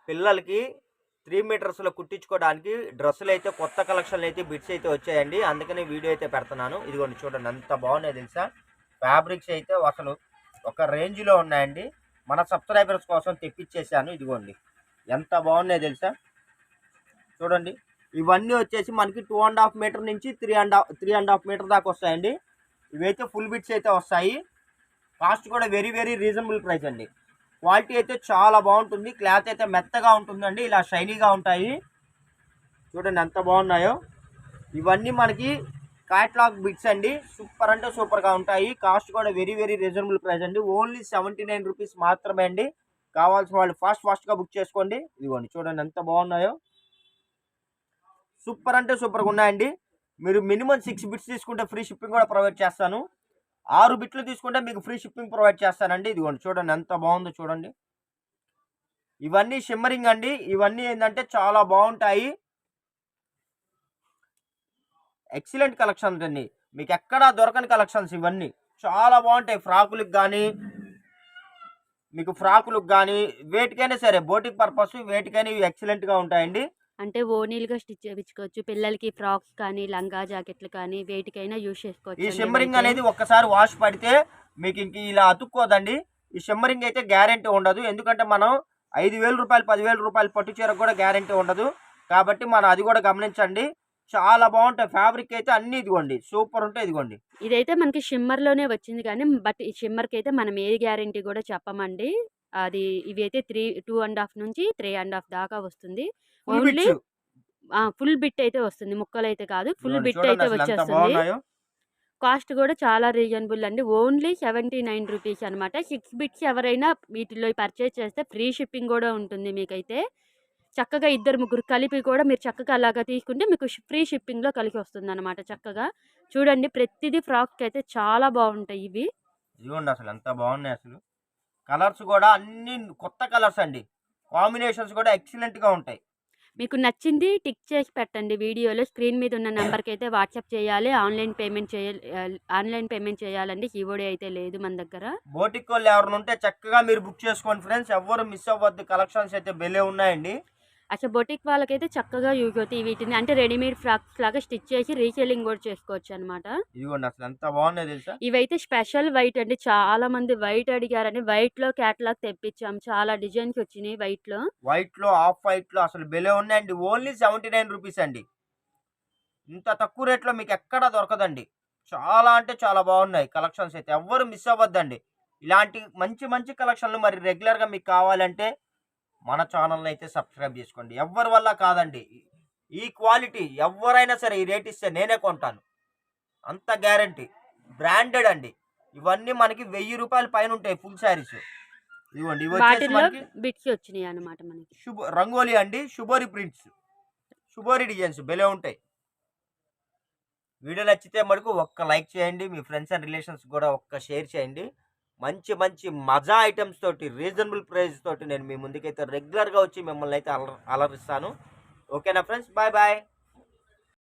పిల్లలకి 3 మీటర్స్‌లో కుట్టించుకోవడానికి డ్రెస్సులైతే కొత్త కలెక్షన్‌లయితే బిట్స్ అయితే వచ్చాయండి. అందుకనే వీడియో అయితే పెడుతున్నాను. ఇదిగోండి చూడండి ఎంత బాగున్నాయో తెలుసా? ఫ్యాబ్రిక్స్ అయితే అసలు ఒక రేంజ్‌లో ఉన్నాయండి. మన సబ్స్క్రైబర్స్ కోసం తెప్పిచ్చేసాను. ఇదిగోండి ఎంత బాగున్నాయో తెలుసా? చూడండి. ఇవన్నీ వచ్చేసి మనకి 2.5 మీటర్ నుంచి 3.5 మీటర్ దాకా వస్తాయండి. ఇవైతే ఫుల్ బిట్స్ అయితే వస్తాయి. కాస్ట్ కూడా వెరీ వెరీ రీజనబుల్ ప్రైస్ అండి. క్వాలిటీ అయితే చాలా బాగుంటుంది. క్లాత్ అయితే మెత్తగా ఉంటుందండి. ఇలా షైనీగా ఉంటాయి. చూడండి ఎంత బాగున్నాయో. ఇవన్నీ మనకి క్యాట్లాగ్ బిట్స్ అండి. సూపర్ అంటే సూపర్గా ఉంటాయి. కాస్ట్ కూడా వెరీ వెరీ రీజనబుల్ ప్రైస్ అండి. ఓన్లీ 79 రూపీస్ మాత్రమే అండి. కావాల్సిన వాళ్ళు ఫాస్ట్గా బుక్ చేసుకోండి. ఇదిగోండి చూడండి ఎంత బాగున్నాయో. సూపర్ అంటే సూపర్గా ఉన్నాయండి. మీరు మినిమం 6 బిట్స్ తీసుకుంటే ఫ్రీ షిప్పింగ్ కూడా ప్రొవైడ్ చేస్తాను. 6 బిట్లు తీసుకుంటే మీకు ఫ్రీ షిప్పింగ్ ప్రొవైడ్ చేస్తానండి. ఇదిగోండి చూడండి ఎంత బాగుందో చూడండి. ఇవన్నీ షిమ్మరింగ్ అండి. ఇవన్నీ ఏంటంటే చాలా బాగుంటాయి. ఎక్సలెంట్ కలెక్షన్స్ అండి. మీకు ఎక్కడా దొరకని కలెక్షన్స్ ఇవన్నీ చాలా బాగుంటాయి. ఫ్రాకులకు కానీ వేటికైనా సరే బోటిక్ పర్పస్ వేటికైనా ఇవి ఎక్సలెంట్గా ఉంటాయండి. అంటే ఓనీలుగా స్టిచ్ చేపించుకోవచ్చు. పిల్లలకి ఫ్రాక్స్ కానీ, లంగా జాకెట్లు కానీ వేటికైనా యూజ్ ఈ చేసుకోవచ్చండి షిమ్మరింగ్ ఇవైతే. అనేది ఒక్కసారి వాష్ పడితే మీకు ఇంక ఇలా అతుక్కోదండి. ఈ షిమ్మరింగ్ అయితే గ్యారెంటీ ఉండదు. ఎందుకంటే మనం 5,000 రూపాయలు 10,000 రూపాయలు పట్టు చీరకు కూడా గ్యారెంటీ ఉండదు. కాబట్టి మనం అది కూడా గమనించండి. చాలా బాగుంటాయి. ఫ్యాబ్రిక్ అయితే అన్నీ ఇదిగోండి సూపర్ ఉంటాయి. ఇదిగోండి ఇదైతే మనకి షిమ్మర్‌లోనే వచ్చింది కానీ, బట్ ఈ షిమ్మర్‌కైతే మనం ఏ గ్యారంటీ కూడా చెప్పమండి. అది ఇవైతే 2 ½ నుంచి 3½ దాకా వస్తుంది. Full only bits. Full bit అయితే వస్తుంది. ముక్కలైతే కాదు. ఫుల్ ఇదిగోండి బిట్ చూడండి అయితే అసలు ఎంత వచ్చేస్తుంది. బాగున్నాయో. కాస్ట్ కూడా చాలా రీజనబుల్ అండి. ఓన్లీ 79 రూపీస్ అనమాట. 6 బిట్స్ ఎవరైనా వీటిలో పర్చేజ్ చేస్తే ఫ్రీ షిప్పింగ్ కూడా ఉంటుంది మీకైతే. చక్కగా ఇద్దరు, ముగ్గురు కలిపి కూడా మీరు చక్కగా అలాగా తీసుకుంటే మీకు ఫ్రీ షిప్పింగ్‌లో కలిసి వస్తుందనమాట చక్కగా. చూడండి ప్రతిదీ ఫ్రాక్‌కైతే చాలా బావుంటాయి ఇవి. ఇదిగోండి అసలు ఎంత బాగున్నాయి అసలు. కలర్స్ కూడా అన్ని కొత్త కలర్స్ అండి. కాంబినేషన్స్ కూడా ఎక్సలెంట్గా ఉంటాయి. మీకు నచ్చింది టిక్ చేసి పెట్టండి వీడియోలో. స్క్రీన్ మీద ఉన్న నంబర్‌కైతే వాట్సాప్ చేయాలి. ఆన్‌లైన్ పేమెంట్ చేయాలండి. కీబోర్డ్ అయితే లేదు మన దగ్గర. బోటిక్ వాళ్ళు ఎవరైనా ఉంటే చక్కగా మీరు బుక్ చేసుకోండి ఫ్రెండ్స్. ఎవ్వరు మిస్ అవ్వద్దు. కలెక్షన్స్ అయితే భలే ఉన్నాయండి. అసలు బొటిక్ వాళ్ళకైతే చక్కగా యూజ్ అవుతాయి వీటిని. అంటే రెడీమేడ్ ఫ్రాక్స్ లాగా స్టిచ్ చేసి రీసేలింగ్ కూడా చేసుకోవచ్చనమాట. ఇదిగోండి అసలు ఎంత బాగున్నాయో తెలుసా? ఇవైతే స్పెషల్ వైట్ అండి. చాలా మంది వైట్ అడిగారని వైట్‌లో క్యాటలాగ్ తెప్పించాం. చాలా డిజైన్స్ వచ్చినాయి వైట్‌లో. వైట్‌లో, ఆఫ్ వైట్‌లో అసలు భలే ఉన్నాయండి. ఓన్లీ 79 రూపీస్ అండి. ఇంత తక్కువ రేట్‌లో మీకు ఎక్కడా దొరకదండి. చాలా అంటే చాలా బాగున్నాయి కలెక్షన్స్ అయితే. ఎవ్వరు మిస్ అవ్వద్దండి. ఇలాంటి మంచి మంచి కలెక్షన్‌లు మరి రెగ్యులర్‌గా మీకు కావాలంటే మన ఛానల్‌ని అయితే సబ్స్క్రైబ్ చేసుకోండి. ఎవ్వరి వల్ల కాదండి. ఈ క్వాలిటీ ఎవ్వరైనా సరే ఈ రేట్ ఇస్తే నేనే కొంటాను. అంత గ్యారంటీ. బ్రాండెడ్ అండి. ఇవన్నీ మనకి రూ. 1000 పైన ఉంటాయి ఫుల్ శారీస్. ఇదిగోండి ఇవొచ్చేసి వాటిల్లో మనకి బిట్స్ వచ్చినాయి అన్నమాట మనకి. రంగోలీ అండి. శుభోరి ప్రింట్స్. శుభోరి డిజైన్స్ భలే ఉంటాయి. వీడియో నచ్చితే మటుకు ఒక్క లైక్ చేయండి. మీ ఫ్రెండ్స్ అండ్ రిలేషన్స్ కూడా ఒక్క షేర్ చేయండి. మంచి మంచి మజా ఐటమ్స్ తోటి రీజనబుల్ ప్రైస్ తోటి నేను మీ ముందుకైతే రెగ్యులర్‌గా వచ్చి మిమ్మల్ని అయితే అలరిస్తాను. ఓకేనా ఫ్రెండ్స్? Bye bye.